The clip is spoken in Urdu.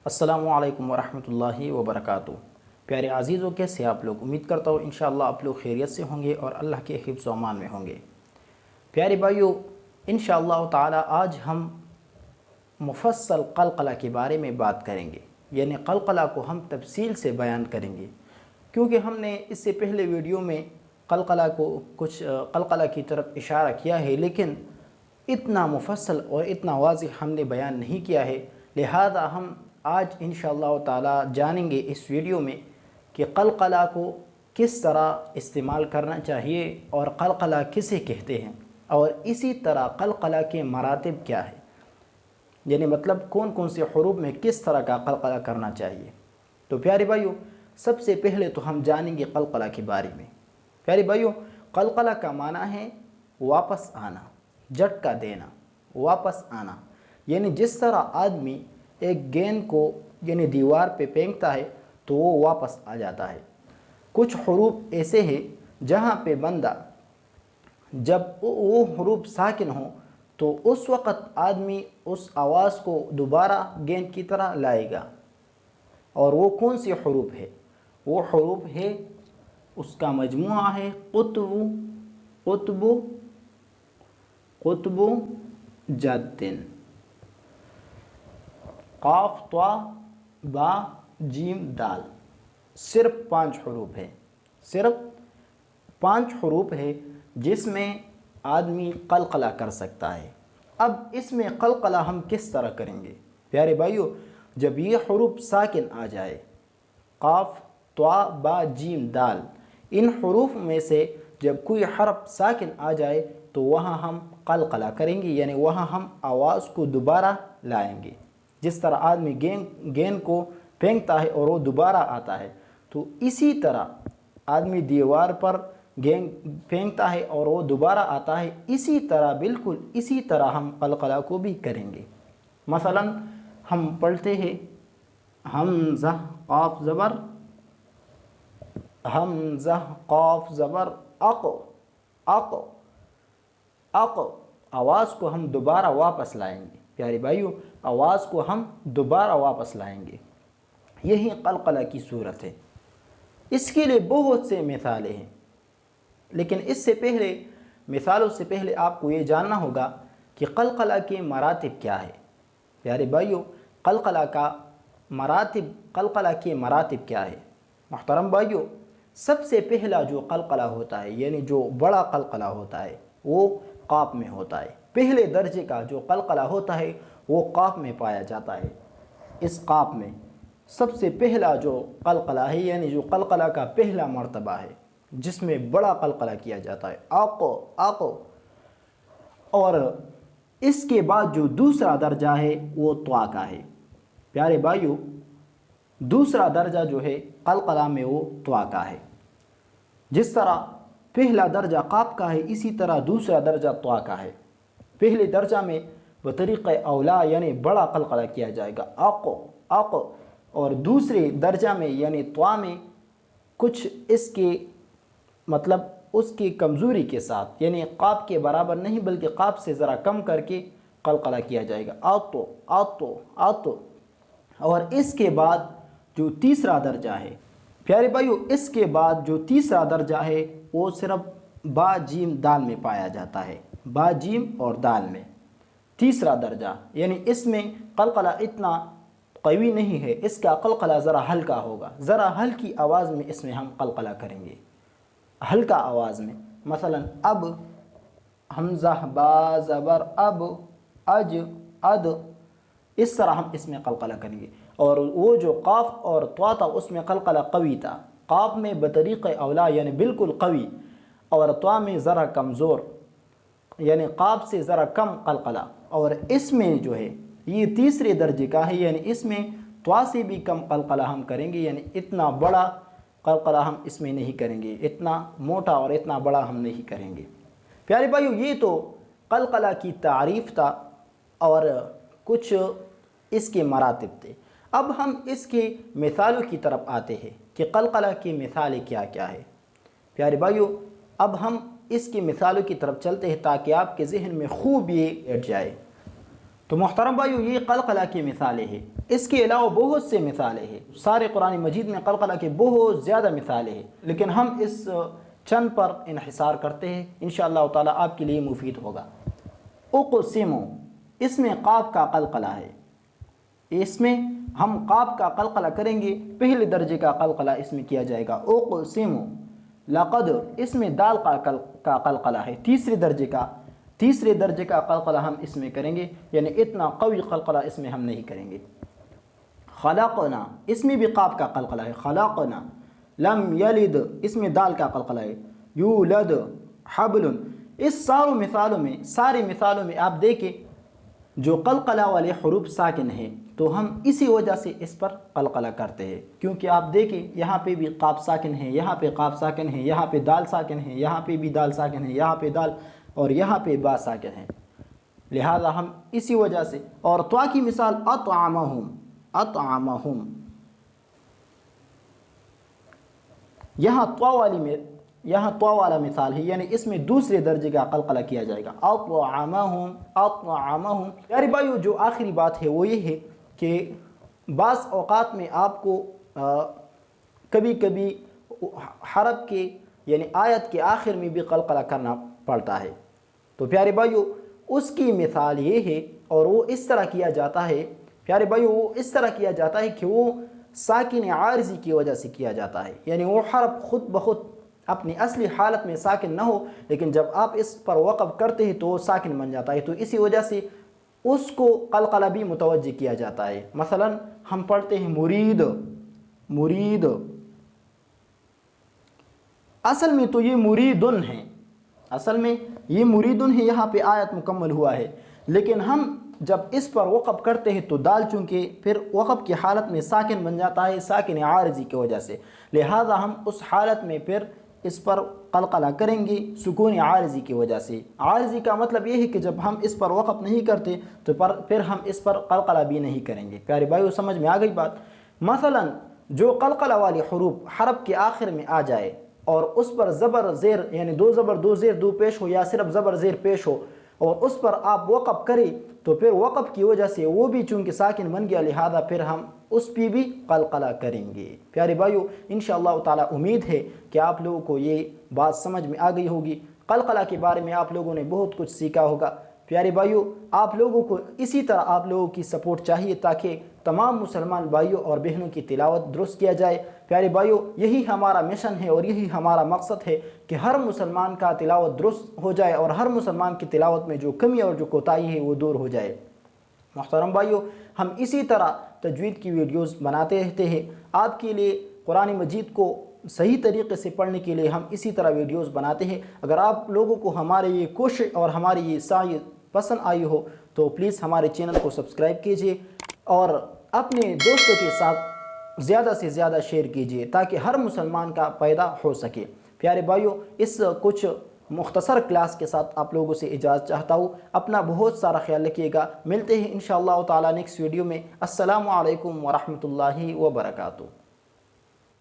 السلام علیکم ورحمۃ اللہ وبرکاتہ۔ پیارے عزیزوں، کیسے آپ لوگ؟ امید کرتا ہوں انشاءاللہ آپ لوگ خیریت سے ہوں گے اور اللہ کے حفظ و امان میں ہوں گے۔ پیارے بھائیو، انشاءاللہ تعالی آج ہم مفصل قلقلہ کے بارے میں بات کریں گے، یعنی قلقلہ کو ہم تفصیل سے بیان کریں گے، کیونکہ ہم نے اس سے پہلے ویڈیو میں قلقلہ کی طرف اشارہ کیا ہے، لیکن اتنا مفصل اور اتنا واضح ہم نے بیان نہیں کیا ہے۔ لہذا ہم آج انشاءاللہ تعالی جانیں گے اس ویڈیو میں کہ قلقلہ کو کس طرح استعمال کرنا چاہیے اور قلقلہ کسے کہتے ہیں، اور اسی طرح قلقلہ کے مراتب کیا ہے، یعنی مطلب کون کون سے حروف میں کس طرح کا قلقلہ کرنا چاہیے۔ تو پیارے بھائیو، سب سے پہلے تو ہم جانیں گے قلقلہ کے بارے میں۔ پیارے بھائیو، قلقلہ کا معنی ہے واپس آنا، جھٹکا دینا، واپس آنا، یعنی جس طرح آدمی ایک گیند کو یعنی دیوار پہ پھینکتا ہے تو وہ واپس آ جاتا ہے۔ کچھ حروف ایسے ہیں جہاں پہ بندہ جب وہ حروف ساکن ہوں تو اس وقت آدمی اس آواز کو دوبارہ گیند کی طرح لائے گا، اور وہ کون سی حروف ہے؟ وہ حروف ہے، اس کا مجموعہ ہے قطب، قطب، قطب، جدن، قاف، طا، با، جیم، دال۔ صرف 5 حروف ہے، صرف 5 حروف ہے جس میں آدمی قلقلہ کر سکتا ہے۔ اب اس میں قلقلہ ہم کس طرح کریں گے؟ پیارے بھائیو، جب یہ حروف ساکن آ جائے، قاف، طا، با، جیم، دال، ان حروف میں سے جب کوئی حرف ساکن آ جائے تو وہاں ہم قلقلہ کریں گے، یعنی وہاں ہم آواز کو دوبارہ لائیں گے۔ جس طرح آدمی گیند کو پھینکتا ہے اور وہ دوبارہ آتا ہے، تو اسی طرح آدمی دیوار پر گیند پھینکتا ہے اور وہ دوبارہ آتا ہے، اسی طرح بالکل اسی طرح ہم قلقلہ کو بھی کریں گے۔ مثلا ہم پڑھتے ہیں حمزہ قاف زبر، حمزہ قاف زبر، اق، اق، اق، آواز کو ہم دوبارہ واپس لائیں گے۔ پیارے بھائیو، آواز کو ہم دوبارہ واپس لائیں گے، یہی قلقلہ کی صورت ہے۔ اس کے لیے بہت سے مثالیں ہیں، لیکن اس سے پہلے مثالوں سے پہلے آپ کو یہ جاننا ہوگا کہ قلقلہ کے مراتب کیا ہے۔ پیارے بھائیو، قلقلہ کے مراتب کیا ہے؟ محترم بھائیو، سب سے پہلا جو قلقلہ ہوتا ہے، یعنی جو بڑا قلقلہ ہوتا ہے، وہ قاف میں ہوتا ہے۔ پہلے درجے کا جو قلقلہ ہوتا ہے وہ قاف میں پایا جاتا ہے۔ اس قاف میں سب سے پہلا جو قلقلہ ہے، یعنی جو قلقلہ کا پہلا مرتبہ ہے جس میں بڑا قلقلہ کیا جاتا ہے، اق، اق۔ اور اس کے بعد جو دوسرا درجہ ہے وہ طا کا ہے۔ پیارے بھائیو، دوسرا درجہ جو ہے قلقلہ میں وہ طا کا ہے۔ جس طرح پہلا درجہ قاف کا ہے، اسی طرح دوسرا درجہ طا کا ہے۔ پہلے درجہ میں بطریقہ اولا یعنی بڑا قلقلہ کیا جائے گا، اق، اق، اور دوسرے درجہ میں یعنی طا میں کچھ اس کے مطلب اس کی کمزوری کے ساتھ، یعنی قاف کے برابر نہیں بلکہ قاف سے ذرا کم کر کے قلقلہ کیا جائے گا، آتو، آتو، آتو۔ اور اس کے بعد جو تیسرا درجہ ہے، پیارے بھائیو، اس کے بعد جو تیسرا درجہ ہے وہ صرف با، جیم، دال میں پایا جاتا ہے، با، جیم اور دال میں۔ تیسرا درجہ یعنی اس میں قلقلہ اتنا قوی نہیں ہے، اس کا قلقلہ ذرا ہلکا ہوگا، ذرا ہلکی آواز میں اس میں ہم قلقلہ کریں گے، ہلکا آواز میں۔ مثلا اب، حمزہ با زبر اب، اج، اد، اس طرح ہم اس میں قلقلہ کریں گے۔ اور وہ جو قاف اور طا تھا اس میں قلقلہ قوی تھا، قاف میں بطریق اولا یعنی بالکل قوی، اور طا میں ذرا کمزور، یعنی قاف سے ذرا کم قلقلہ۔ اور اس میں جو ہے یہ تیسرے درجے کا ہے، یعنی اس میں طا سے بھی کم قلقلہ ہم کریں گے، یعنی اتنا بڑا قلقلہ ہم اس میں نہیں کریں گے، اتنا موٹا اور اتنا بڑا ہم نہیں کریں گے۔ پیارے بھائیو، یہ تو قلقلہ کی تعریف تھا اور کچھ اس کے مراتب تھے۔ اب ہم اس کے مثالوں کی طرف آتے ہیں کہ قلقلہ کی مثالیں کیا کیا ہے۔ پیارے بھائیو، اب ہم اس کی مثالوں کی طرف چلتے ہیں تاکہ آپ کے ذہن میں خوب یہ بیٹھ جائے۔ تو محترم بھائیو یہ قلقلہ کی مثالیں ہیں، اس کے علاوہ بہت سے مثالیں ہیں، سارے قرآن مجید میں قلقلہ کی بہت زیادہ مثالیں ہیں، لیکن ہم اس چند پر انحصار کرتے ہیں، انشاءاللہ تعالیٰ آپ کے لیے مفید ہوگا۔ اقسم، اس میں قاف کا قلقلہ ہے، اس میں ہم قاف کا قلقلہ کریں گے، پہلے درجے کا قلقلہ اس میں کیا جائے گا۔ اقسم، لقد، اس میں دال کا قلقلہ ہے، تیسرے درجے کا قلقلہ ہم اس میں کریں گے، یعنی اتنا قوی قلقلہ اس میں ہم نہیں کریں گے۔ خلقنا، اس میں بھی قاف کا قلقلہ ہے، خلقنا۔ لم یلد، اس میں دال کا قلقلہ ہے، یولد۔ حبل، اس ساری مثالوں میں آپ دیکھیں جو قلقلہ والے حروف ساکن ہیں، تو ہم اسی وجہ سے اس پر قلقلہ کرتے ہیں، کیونکہ آپ دیکھیں یہاں پہ بھی قاف ساکن ہے، یہاں پہ قاف ساکن ہے، یہاں پہ دال ساکن ہے، یہاں پہ بھی دال ساکن ہے، یہاں پہ دال اور یہاں پہ با ساکن ہے، لہذا ہم اسی وجہ سے۔ اور طوا کی مثال اطعمہم، اطعمہم، یہاں طوا والا مثال ہے، یعنی اس میں دوسرے درجے کا قلقلہ کیا جائے گا، اطعمہم، اطعمہم۔ پیارے بھائیو جو آخری بات ہے وہ یہ ہے کہ بعض اوقات میں آپ کو کبھی کبھی حرف کے یعنی آیت کے آخر میں بھی قلقلہ کرنا پڑتا ہے، تو پیارے بھائیو اس کی مثال یہ ہے، اور وہ اس طرح کیا جاتا ہے، پیارے بھائیو وہ اس طرح کیا جاتا ہے کہ وہ ساکن عارضی کی وجہ سے کیا جاتا ہے، یعنی وہ حرف خود بخود اپنی اصلی حالت میں ساکن نہ ہو، لیکن جب آپ اس پر وقف کرتے ہیں تو وہ ساکن بن جاتا ہے، تو اسی وجہ سے اس کو قلقلہ بھی متوجہ کیا جاتا ہے۔ مثلا ہم پڑھتے ہیں مرید، مرید، اصل میں تو یہ مریدن ہے، اصل میں یہ مریدن ہے، یہاں پہ آیت مکمل ہوا ہے، لیکن ہم جب اس پر وقف کرتے ہیں تو دال چونکہ پھر وقف کی حالت میں ساکن بن جاتا ہے ساکن عارضی کی وجہ سے، لہذا ہم اس حالت میں پھر اس پر قلقلہ کریں گے سکون عارضی کی وجہ سے۔ عارضی کا مطلب یہ ہے کہ جب ہم اس پر وقف نہیں کرتے تو پھر ہم اس پر قلقلہ بھی نہیں کریں گے۔ پیارے بھائیو سمجھ میں آ گئی بات؟ مثلا جو قلقلہ والی حروف حرف کے آخر میں آ جائے اور اس پر زبر زیر یعنی دو زبر دو زیر دو پیش ہو، یا صرف زبر زیر پیش ہو، اور اس پر آپ وقف کریں تو پھر وقف کی وجہ سے وہ بھی چونکہ ساکن بن گیا، لہذا پھر ہم اس پہ بھی قلقلہ کریں گے۔ پیارے بھائیو انشاءاللہ تعالیٰ امید ہے کہ آپ لوگوں کو یہ بات سمجھ میں آ گئی ہوگی، قلقلہ کے بارے میں آپ لوگوں نے بہت کچھ سیکھا ہوگا۔ پیارے بھائیو آپ لوگوں کو اسی طرح آپ لوگوں کی سپورٹ چاہیے تاکہ تمام مسلمان بھائیوں اور بہنوں کی تلاوت درست کیا جائے۔ پیارے بھائیو یہی ہمارا مشن ہے اور یہی ہمارا مقصد ہے کہ ہر مسلمان کا تلاوت درست ہو جائے اور ہر مسلمان کی تلاوت میں جو کمی اور جو کوتاہی ہے وہ دور ہو جائے۔ محترم بھائیو ہم اسی طرح تجوید کی ویڈیوز بناتے رہتے ہیں آپ کے لیے، قرآن مجید کو صحیح طریقے سے پڑھنے کے لیے ہم اسی طرح ویڈیوز بناتے ہیں۔ اگر آپ لوگوں کو ہمارے یہ کوشش اور ہماری یہ سعی پسند آئی ہو تو پلیز ہمارے چینل کو سبسکرائب کیجئے اور اپنے دوستوں کے ساتھ زیادہ سے زیادہ شیئر کیجئے تاکہ ہر مسلمان کا فائدہ ہو سکے۔ پیارے بھائیو اس کچھ مختصر کلاس کے ساتھ آپ لوگوں سے اجازت چاہتا ہوں، اپنا بہت سارا خیال رکھیے گا، ملتے ہیں انشاءاللہ تعالیٰ نیکسٹ ویڈیو میں۔ السلام علیکم ورحمۃ اللہ وبرکاتہ۔